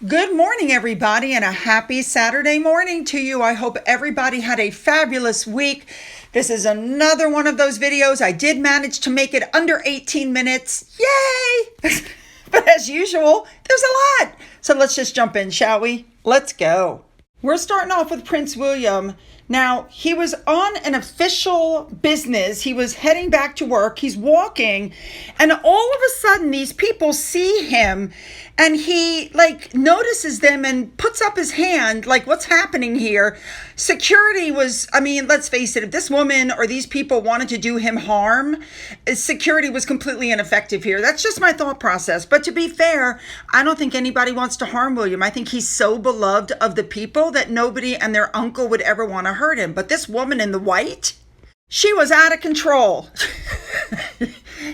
Good morning, everybody, and a happy Saturday morning to you. I hope everybody had a fabulous week. This is another one of those videos. I did manage to make it under 18 minutes. Yay! But as usual, there's a lot. So let's just jump in, shall we? Let's go. We're starting off with Prince William. Now, he was on an official business. He was heading back to work. He's walking, and all of a sudden, these people see him, and he, notices them and puts up his hand, what's happening here? Security was, let's face it, if this woman or these people wanted to do him harm, security was completely ineffective here. That's just my thought process. But to be fair, I don't think anybody wants to harm William. I think he's so beloved of the people that nobody and their uncle would ever want to hurt him. But this woman in the white, she was out of control.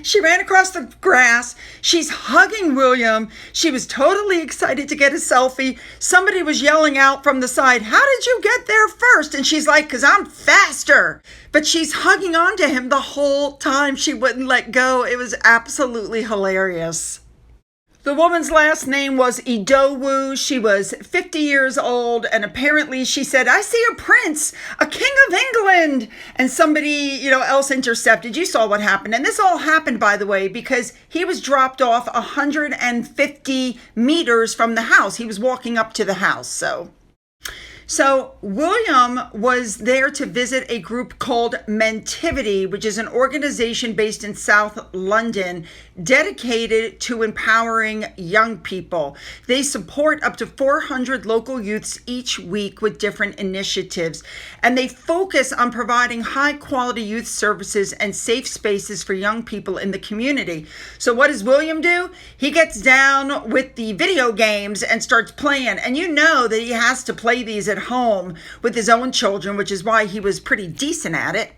She ran across the grass. She's hugging William. She was totally excited to get a selfie. Somebody was yelling out from the side, "How did you get there first?" And she's like, "'Cause I'm faster." But she's hugging on to him the whole time. She wouldn't let go. It was absolutely hilarious. The woman's last name was Idowu. She was 50 years old, and apparently she said, "I see a prince, a king of England." And somebody, else intercepted. You saw what happened. And this all happened, by the way, because he was dropped off 150 meters from the house. He was walking up to the house, So William was there to visit a group called Mentivity, which is an organization based in South London dedicated to empowering young people. They support up to 400 local youths each week with different initiatives, and they focus on providing high quality youth services and safe spaces for young people in the community. So what does William do? He gets down with the video games and starts playing, and you know that he has to play these at home with his own children, which is why he was pretty decent at it.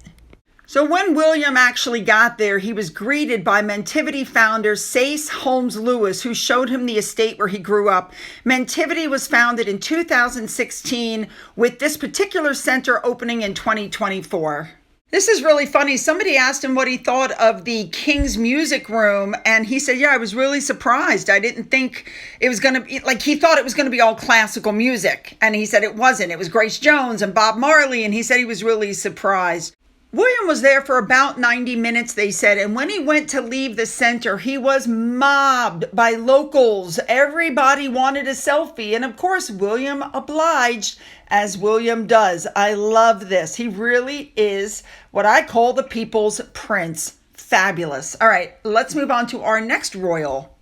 So when William actually got there, he was greeted by Mentivity founder Sace Holmes Lewis, who showed him the estate where he grew up. Mentivity was founded in 2016, with this particular center opening in 2024. This is really funny. Somebody asked him what he thought of the King's Music Room, and he said, "Yeah, I was really surprised. I didn't think it was going to be, he thought it was going to be all classical music." And he said it wasn't. It was Grace Jones and Bob Marley, and he said he was really surprised. William was there for about 90 minutes, they said, and when he went to leave the center, he was mobbed by locals. Everybody wanted a selfie, and of course, William obliged, as William does. I love this. He really is what I call the people's prince. Fabulous. All right, let's move on to our next royal.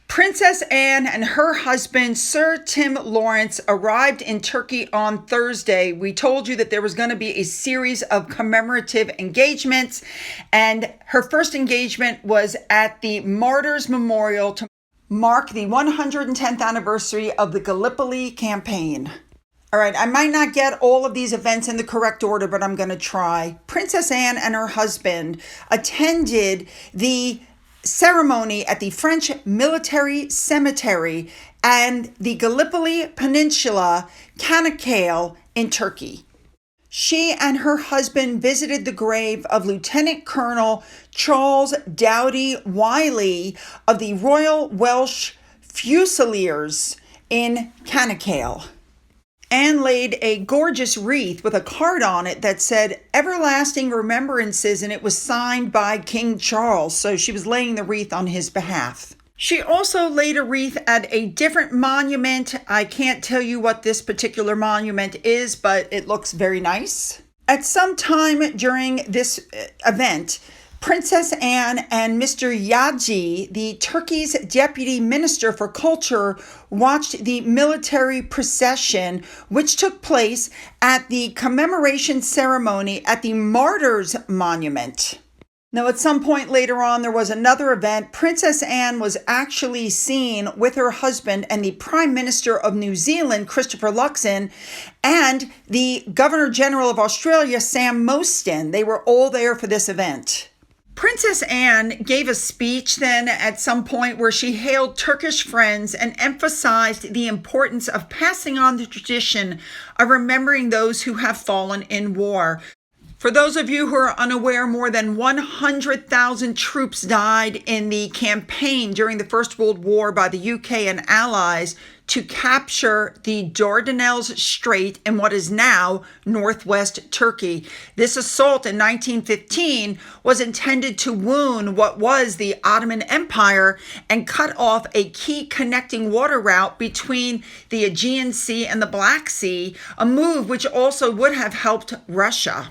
Princess Anne and her husband, Sir Tim Lawrence, arrived in Turkey on Thursday. We told you that there was going to be a series of commemorative engagements, and her first engagement was at the Martyrs Memorial to mark the 110th anniversary of the Gallipoli campaign. All right, I might not get all of these events in the correct order, but I'm going to try. Princess Anne and her husband attended the ceremony at the French military cemetery and the Gallipoli Peninsula, Çanakkale in Turkey. She and her husband visited the grave of Lieutenant Colonel Charles Doughty Wiley of the Royal Welsh Fusiliers in Çanakkale. Anne laid a gorgeous wreath with a card on it that said "Everlasting Remembrances," and it was signed by King Charles, so she was laying the wreath on his behalf. She also laid a wreath at a different monument. I can't tell you what this particular monument is, but it looks very nice. At some time during this event, Princess Anne and Mr. Yaji, the Turkey's Deputy Minister for Culture, watched the military procession, which took place at the commemoration ceremony at the Martyrs Monument. Now, at some point later on, there was another event. Princess Anne was actually seen with her husband and the Prime Minister of New Zealand, Christopher Luxon, and the Governor General of Australia, Sam Mostyn. They were all there for this event. Princess Anne gave a speech then at some point where she hailed Turkish friends and emphasized the importance of passing on the tradition of remembering those who have fallen in war. For those of you who are unaware, more than 100,000 troops died in the campaign during the First World War by the UK and Allies to capture the Dardanelles Strait in what is now northwest Turkey. This assault in 1915 was intended to wound what was the Ottoman Empire and cut off a key connecting water route between the Aegean Sea and the Black Sea, a move which also would have helped Russia.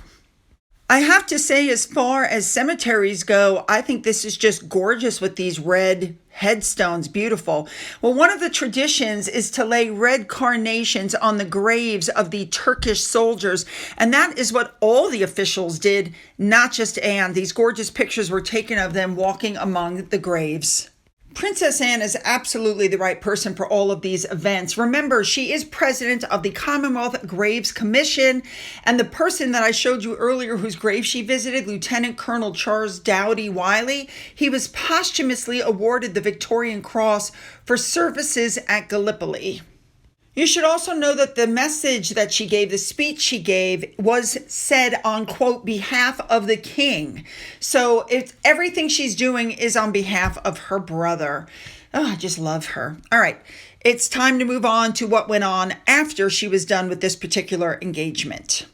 I have to say, as far as cemeteries go, I think this is just gorgeous with these red headstones. Beautiful. Well, one of the traditions is to lay red carnations on the graves of the Turkish soldiers. And that is what all the officials did, not just Anne. These gorgeous pictures were taken of them walking among the graves. Princess Anne is absolutely the right person for all of these events. Remember, she is president of the Commonwealth Graves Commission, and the person that I showed you earlier whose grave she visited, Lieutenant Colonel Charles Doughty Wiley, he was posthumously awarded the Victorian Cross for services at Gallipoli. You should also know that the message that she gave, the speech she gave, was said on, quote, behalf of the king. So everything she's doing is on behalf of her brother. Oh, I just love her. All right, it's time to move on to what went on after she was done with this particular engagement.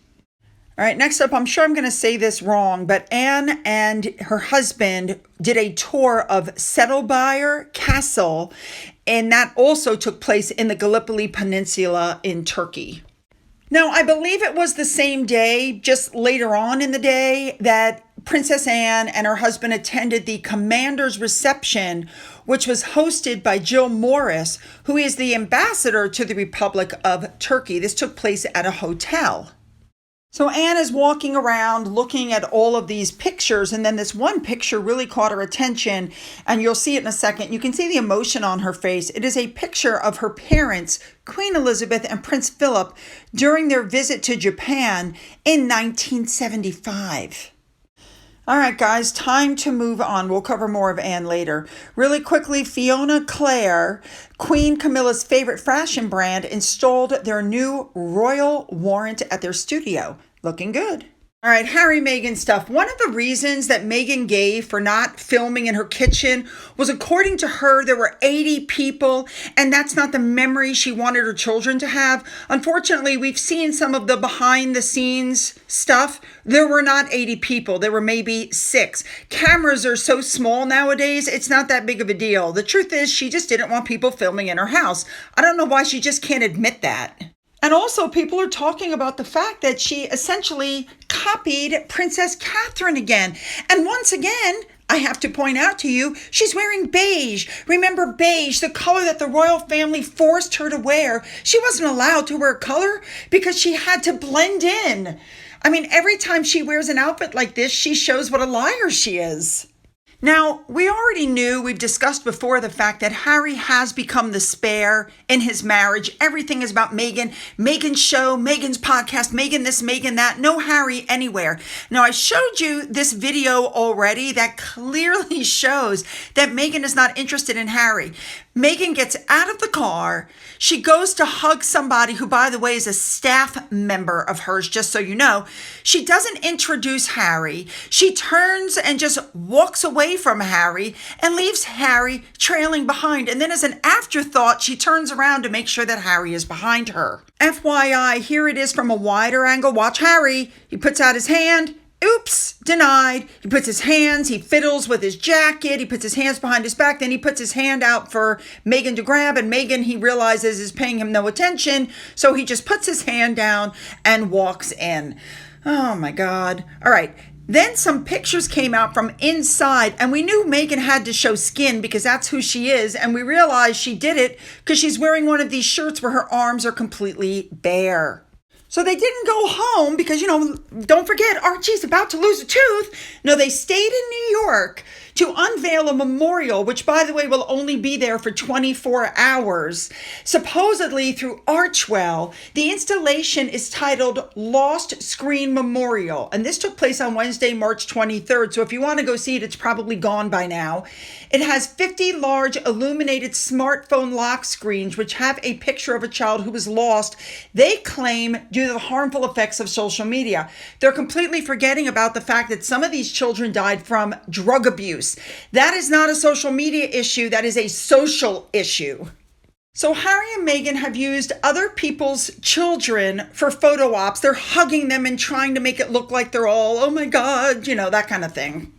All right, next up, I'm sure I'm going to say this wrong, but Anne and her husband did a tour of Settlebire Castle, and that also took place in the Gallipoli Peninsula in Turkey. Now, I believe it was the same day, just later on in the day, that Princess Anne and her husband attended the commander's reception, which was hosted by Jill Morris, who is the ambassador to the Republic of Turkey. This took place at a hotel. So Anne is walking around looking at all of these pictures, and then this one picture really caught her attention, and you'll see it in a second. You can see the emotion on her face. It is a picture of her parents, Queen Elizabeth and Prince Philip, during their visit to Japan in 1975. All right, guys, time to move on. We'll cover more of Anne later. Really quickly, Fiona Clare, Queen Camilla's favorite fashion brand, installed their new royal warrant at their studio. Looking good. All right, Harry Meghan stuff. One of the reasons that Meghan gave for not filming in her kitchen was, according to her, there were 80 people, and that's not the memory she wanted her children to have. Unfortunately, we've seen some of the behind the scenes stuff. There were not 80 people. There were maybe 6. Cameras are so small nowadays, it's not that big of a deal. The truth is, she just didn't want people filming in her house. I don't know why she just can't admit that. And also, people are talking about the fact that she essentially copied Princess Catherine again. And once again, I have to point out to you, she's wearing beige. Remember beige, the color that the royal family forced her to wear. She wasn't allowed to wear color because she had to blend in. I mean, every time she wears an outfit like this, she shows what a liar she is. Now, we already knew, we've discussed before, the fact that Harry has become the spare in his marriage. Everything is about Meghan, Meghan's show, Meghan's podcast, Meghan this, Meghan that. No Harry anywhere. Now, I showed you this video already that clearly shows that Meghan is not interested in Harry. Meghan gets out of the car. She goes to hug somebody who, by the way, is a staff member of hers, just so you know. She doesn't introduce Harry. She turns and just walks away from Harry and leaves Harry trailing behind. And then as an afterthought, she turns around to make sure that Harry is behind her. FYI, here it is from a wider angle. Watch Harry. He puts out his hand. Oops, denied. He puts his hands, he fiddles with his jacket, he puts his hands behind his back, then he puts his hand out for Meghan to grab, and Meghan, he realizes, is paying him no attention, so he just puts his hand down and walks in. Oh my God. All right. Then some pictures came out from inside, and we knew Meghan had to show skin because that's who she is, and we realized she did it because she's wearing one of these shirts where her arms are completely bare. So they didn't go home because, don't forget, Archie's about to lose a tooth. No, they stayed in New York, to unveil a memorial, which, by the way, will only be there for 24 hours. Supposedly through Archwell, the installation is titled Lost Screen Memorial, and this took place on Wednesday, March 23rd. So if you want to go see it, it's probably gone by now. It has 50 large illuminated smartphone lock screens, which have a picture of a child who was lost, they claim, due to the harmful effects of social media. They're completely forgetting about the fact that some of these children died from drug abuse. That is not a social media issue. That is a social issue. So Harry and Meghan have used other people's children for photo ops. They're hugging them and trying to make it look like they're all, oh my God, that kind of thing.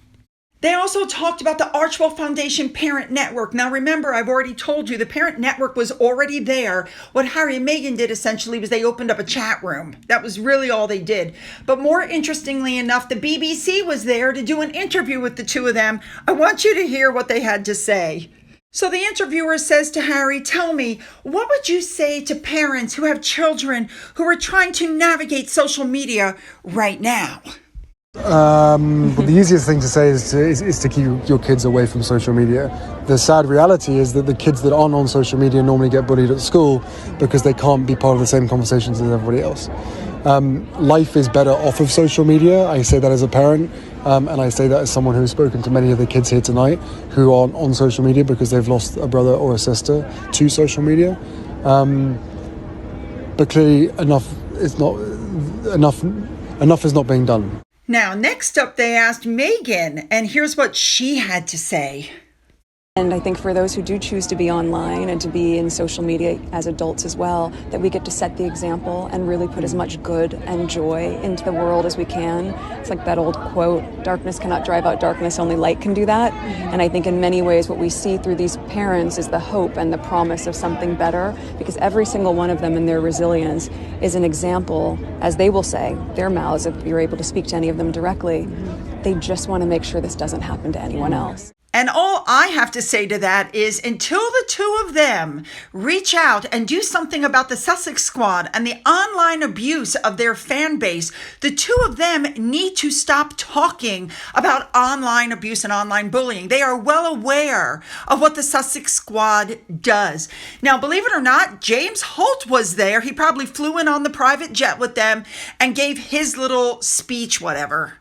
They also talked about the Archwell Foundation Parent Network. Now remember, I've already told you the Parent Network was already there. What Harry and Meghan did essentially was they opened up a chat room. That was really all they did. But more interestingly enough, the BBC was there to do an interview with the two of them. I want you to hear what they had to say. So the interviewer says to Harry, tell me, what would you say to parents who have children who are trying to navigate social media right now? Well, the easiest thing to say is to keep your kids away from social media. The sad reality is that the kids that aren't on social media normally get bullied at school because they can't be part of the same conversations as everybody else. Life is better off of social media. I say that as a parent, and I say that as someone who has spoken to many of the kids here tonight who aren't on social media because they've lost a brother or a sister to social media. But clearly enough is not being done. Now, next up, they asked Meghan, and here's what she had to say. And I think for those who do choose to be online and to be in social media as adults as well, that we get to set the example and really put as much good and joy into the world as we can. It's like that old quote, darkness cannot drive out darkness, only light can do that. And I think in many ways what we see through these parents is the hope and the promise of something better, because every single one of them in their resilience is an example, as they will say, their mouths, if you're able to speak to any of them directly, they just want to make sure this doesn't happen to anyone else. And all I have to say to that is until the two of them reach out and do something about the Sussex Squad and the online abuse of their fan base, the two of them need to stop talking about online abuse and online bullying. They are well aware of what the Sussex Squad does. Now, believe it or not, James Holt was there. He probably flew in on the private jet with them and gave his little speech, whatever.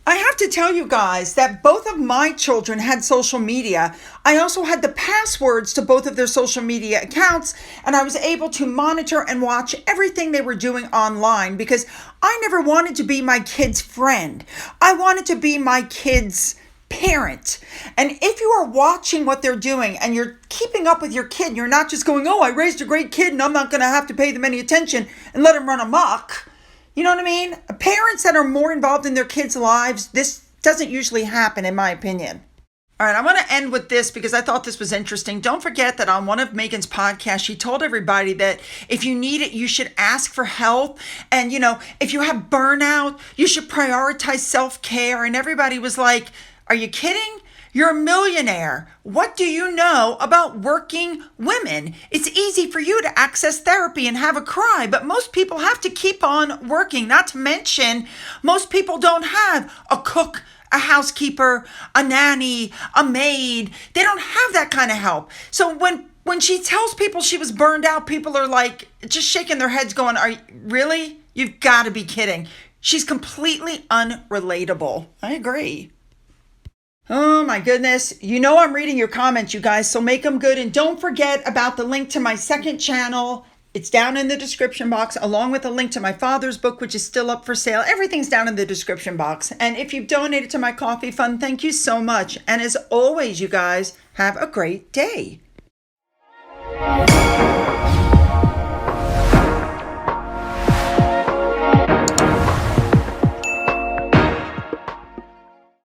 I have to tell you guys that both of my children had social media. I also had the passwords to both of their social media accounts, and I was able to monitor and watch everything they were doing online because I never wanted to be my kid's friend. I wanted to be my kid's parent. And if you are watching what they're doing and you're keeping up with your kid, you're not just going, oh, I raised a great kid and I'm not going to have to pay them any attention and let them run amok. You know what I mean? Parents that are more involved in their kids' lives, this doesn't usually happen, in my opinion. All right, I want to end with this because I thought this was interesting. Don't forget that on one of Meghan's podcasts, she told everybody that if you need it, you should ask for help. And, if you have burnout, you should prioritize self-care. And everybody was like, are you kidding? You're a millionaire. What do you know about working women? It's easy for you to access therapy and have a cry, but most people have to keep on working. Not to mention, most people don't have a cook, a housekeeper, a nanny, a maid. They don't have that kind of help. So when she tells people she was burned out, people are like just shaking their heads going, are you really? You've got to be kidding. She's completely unrelatable. I agree. Oh my goodness. I'm reading your comments, you guys, so make them good. And don't forget about the link to my second channel. It's down in the description box, along with a link to my father's book, which is still up for sale. Everything's down in the description box. And if you've donated to my coffee fund, thank you so much. And as always, you guys, have a great day.